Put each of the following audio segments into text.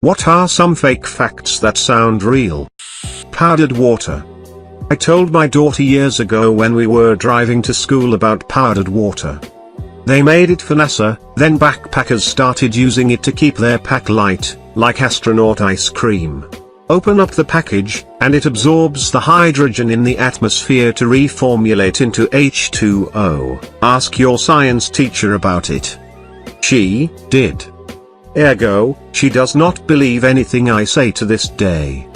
What are some fake facts that sound real? Powdered water. I told my daughter years ago when we were driving to school about powdered water. They made it for NASA, then backpackers started using it to keep their pack light, like astronaut ice cream. Open up the package, and it absorbs the hydrogen in the atmosphere to reformulate into H2O. Ask your science teacher about it. She did. Ergo, she does not believe anything I say to this day.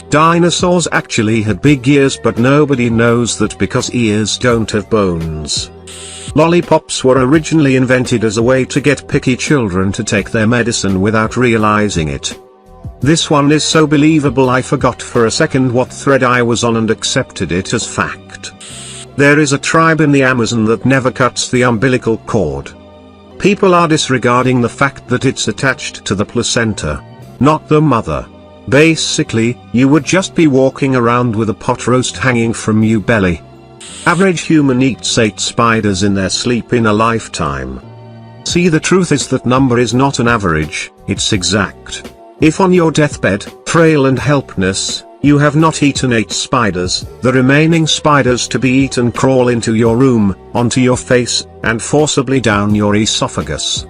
Dinosaurs actually had big ears, but nobody knows that because ears don't have bones. Lollipops were originally invented as a way to get picky children to take their medicine without realizing it. This one is so believable I forgot for a second what thread I was on and accepted it as fact. There is a tribe in the Amazon that never cuts the umbilical cord. People are disregarding the fact that it's attached to the placenta, not the mother. Basically, you would just be walking around with a pot roast hanging from your belly. Average human eats 8 spiders in their sleep in a lifetime. See, the truth is that number is not an average, it's exact. If on your deathbed, frail and helpless, you have not eaten 8 spiders, the remaining spiders to be eaten crawl into your room, onto your face, and forcibly down your esophagus.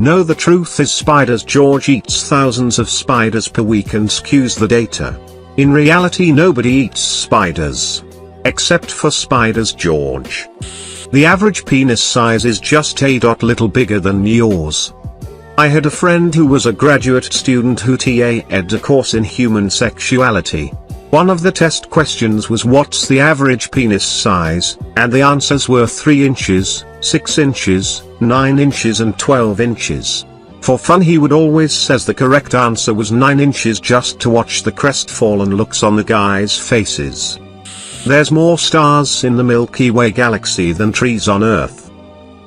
No, the truth is George eats thousands of spiders per week and skews the data. In reality, nobody eats spiders. Except for George. The average penis size is just a little bigger than yours. I had a friend who was a graduate student who TA'd a course in human sexuality. One of the test questions was what's the average penis size, and the answers were 3 inches, 6 inches, 9 inches and 12 inches. For fun he would always says the correct answer was 9 inches just to watch the crestfallen looks on the guys' faces. There's more stars in the Milky Way galaxy than trees on Earth.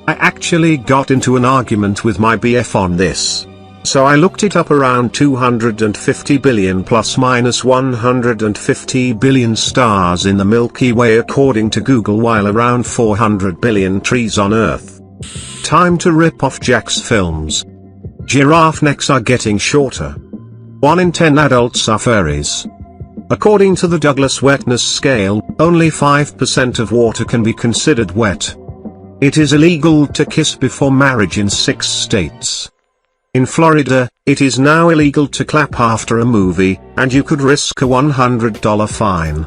I actually got into an argument with my BF on this. So I looked it up. Around 250 billion plus minus 150 billion stars in the Milky Way according to Google, while around 400 billion trees on Earth. Time to rip off Jack's films. Giraffe necks are getting shorter. 1 in 10 adults are furries. According to the Douglas wetness scale, only 5% of water can be considered wet. It is illegal to kiss before marriage in 6 states. In Florida, it is now illegal to clap after a movie, and you could risk a $100 fine.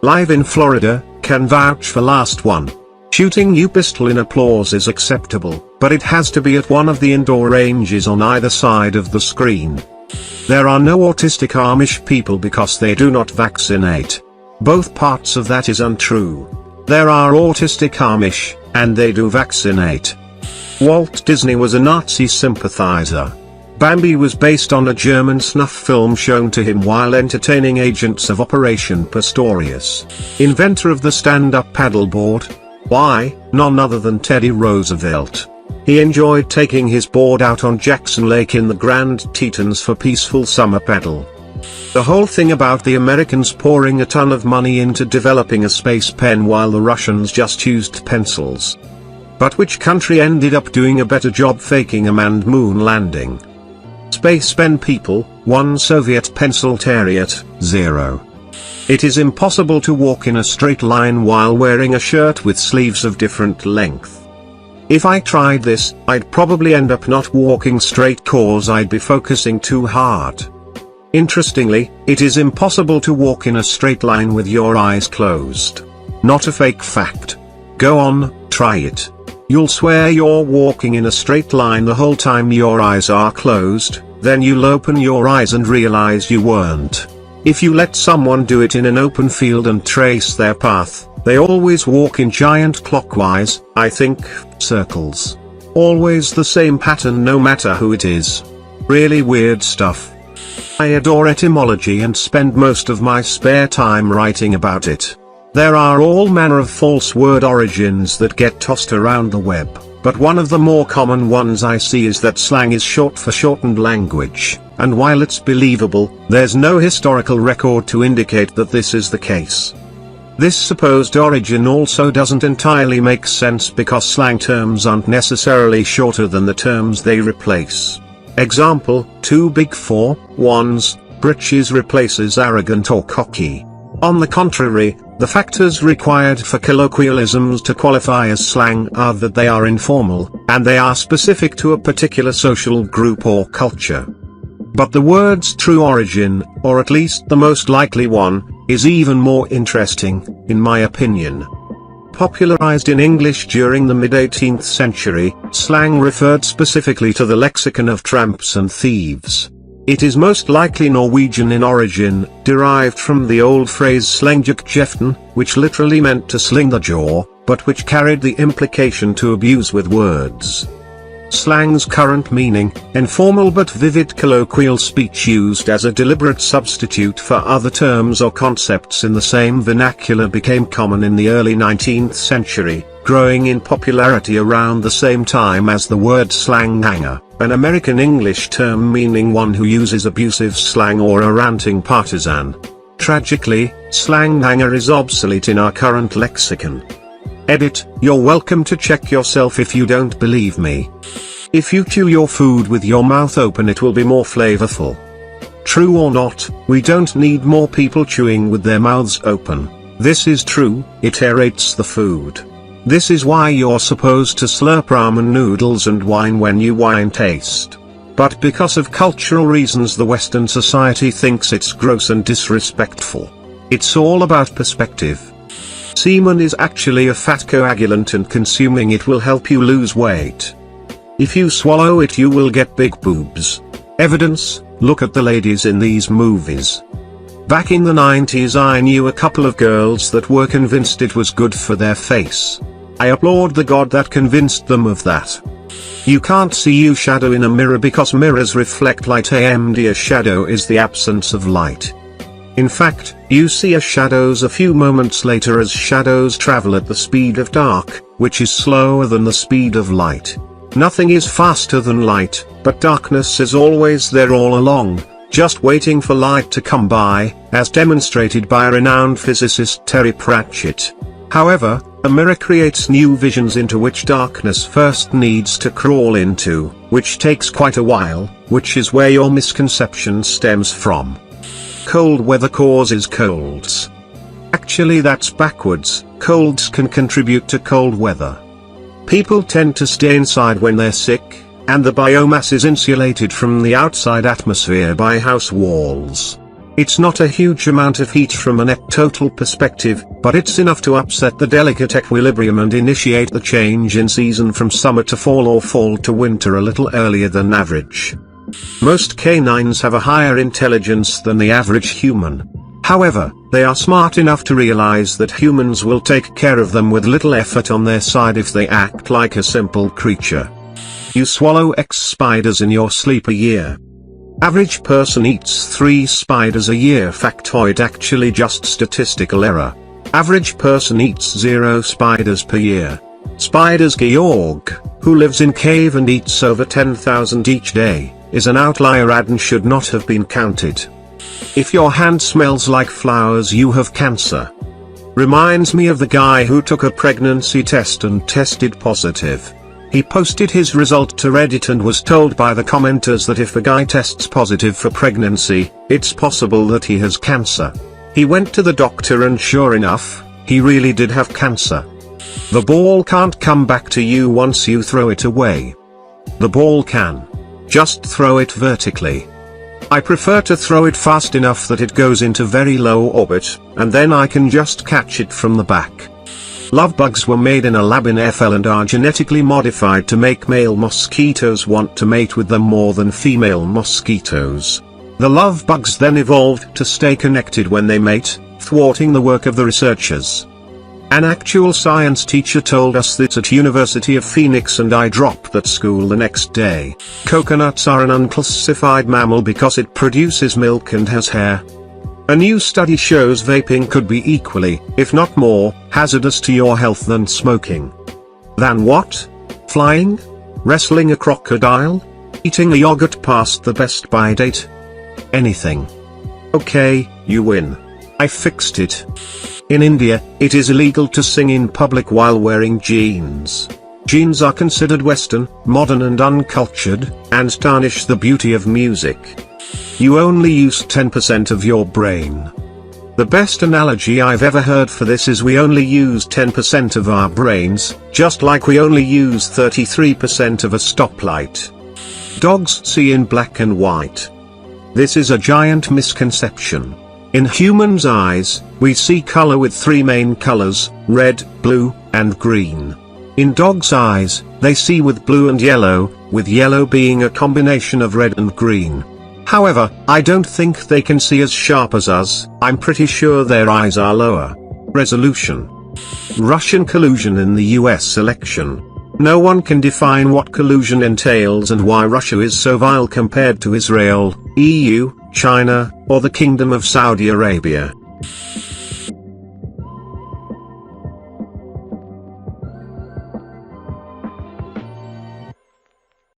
Live in Florida, can vouch for last one. Shooting your pistol in applause is acceptable, but it has to be at one of the indoor ranges on either side of the screen. There are no autistic Amish people because they do not vaccinate. Both parts of that is untrue. There are autistic Amish, and they do vaccinate. Walt Disney was a Nazi sympathizer. Bambi was based on a German snuff film shown to him while entertaining agents of Operation Pistorius. Inventor of the stand-up paddleboard? Why, none other than Teddy Roosevelt. He enjoyed taking his board out on Jackson Lake in the Grand Tetons for peaceful summer paddle. The whole thing about the Americans pouring a ton of money into developing a space pen while the Russians just used pencils. But which country ended up doing a better job faking a manned moon landing? Space pen people, 1 Soviet pencil Terriot, 0. It is impossible to walk in a straight line while wearing a shirt with sleeves of different length. If I tried this, I'd probably end up not walking straight cause I'd be focusing too hard. Interestingly, it is impossible to walk in a straight line with your eyes closed. Not a fake fact. Go on, try it. You'll swear you're walking in a straight line the whole time your eyes are closed, then you'll open your eyes and realize you weren't. If you let someone do it in an open field and trace their path, they always walk in giant clockwise, I think, circles. Always the same pattern no matter who it is. Really weird stuff. I adore etymology and spend most of my spare time writing about it. There are all manner of false word origins that get tossed around the web, but one of the more common ones I see is that slang is short for shortened language, and while it's believable, there's no historical record to indicate that this is the case. This supposed origin also doesn't entirely make sense because slang terms aren't necessarily shorter than the terms they replace. Example, too big for one's britches replaces arrogant or cocky. On the contrary, the factors required for colloquialisms to qualify as slang are that they are informal, and they are specific to a particular social group or culture. But the word's true origin, or at least the most likely one, is even more interesting, in my opinion. Popularized in English during the mid-18th century, slang referred specifically to the lexicon of tramps and thieves. It is most likely Norwegian in origin, derived from the old phrase slengjuk kjeften, which literally meant to sling the jaw, but which carried the implication to abuse with words. Slang's current meaning, informal but vivid colloquial speech used as a deliberate substitute for other terms or concepts in the same vernacular, became common in the early 19th century, growing in popularity around the same time as the word slanghanger, an American English term meaning one who uses abusive slang or a ranting partisan. Tragically, slanghanger is obsolete in our current lexicon. Edit, you're welcome to check yourself if you don't believe me. If you chew your food with your mouth open, it will be more flavorful. True or not, we don't need more people chewing with their mouths open. This is true, it aerates the food. This is why you're supposed to slurp ramen noodles and wine when you wine taste. But because of cultural reasons, the Western society thinks it's gross and disrespectful. It's all about perspective. Semen is actually a fat coagulant, and consuming it will help you lose weight. If you swallow it, you will get big boobs. Evidence, look at the ladies in these movies. Back in the 90s I knew a couple of girls that were convinced it was good for their face. I applaud the God that convinced them of that. You can't see your shadow in a mirror because mirrors reflect light, and a shadow is the absence of light. In fact, you see a shadows a few moments later, as shadows travel at the speed of dark, which is slower than the speed of light. Nothing is faster than light, but darkness is always there all along, just waiting for light to come by, as demonstrated by renowned physicist Terry Pratchett. However, a mirror creates new visions into which darkness first needs to crawl into, which takes quite a while, which is where your misconception stems from. Cold weather causes colds. Actually, that's backwards. Colds can contribute to cold weather. People tend to stay inside when they're sick, and the biomass is insulated from the outside atmosphere by house walls. It's not a huge amount of heat from a net total perspective, but it's enough to upset the delicate equilibrium and initiate the change in season from summer to fall or fall to winter a little earlier than average. Most canines have a higher intelligence than the average human. However, they are smart enough to realize that humans will take care of them with little effort on their side if they act like a simple creature. You swallow X spiders in your sleep a year. Average person eats 3 spiders a year. Factoid, actually just statistical error. Average person eats 0 spiders per year. Spiders Georg, who lives in cave and eats over 10,000 each day, is an outlier and should not have been counted. If your hand smells like flowers, you have cancer. Reminds me of the guy who took a pregnancy test and tested positive. He posted his result to Reddit and was told by the commenters that if the guy tests positive for pregnancy, it's possible that he has cancer. He went to the doctor and sure enough, he really did have cancer. The ball can't come back to you once you throw it away. The ball can. Just throw it vertically. I prefer to throw it fast enough that it goes into very low orbit, and then I can just catch it from the back. Love bugs were made in a lab in FL and are genetically modified to make male mosquitoes want to mate with them more than female mosquitoes. The love bugs then evolved to stay connected when they mate, thwarting the work of the researchers. An actual science teacher told us this at University of Phoenix, and I dropped at school the next day. Coconuts are an unclassified mammal because it produces milk and has hair. A new study shows vaping could be equally, if not more, hazardous to your health than smoking. Than what? Flying? Wrestling a crocodile? Eating a yogurt past the best by date? Anything. Okay, you win. I fixed it. In India, it is illegal to sing in public while wearing jeans. Genes are considered Western, modern and uncultured, and tarnish the beauty of music. You only use 10% of your brain. The best analogy I've ever heard for this is we only use 10% of our brains, just like we only use 33% of a stoplight. Dogs see in black and white. This is a giant misconception. In humans' eyes, we see color with three main colors: red, blue, and green. In dogs' eyes, they see with blue and yellow, with yellow being a combination of red and green. However, I don't think they can see as sharp as us. I'm pretty sure their eyes are lower resolution. Russian collusion in the US election. No one can define what collusion entails and why Russia is so vile compared to Israel, EU, China, or the Kingdom of Saudi Arabia.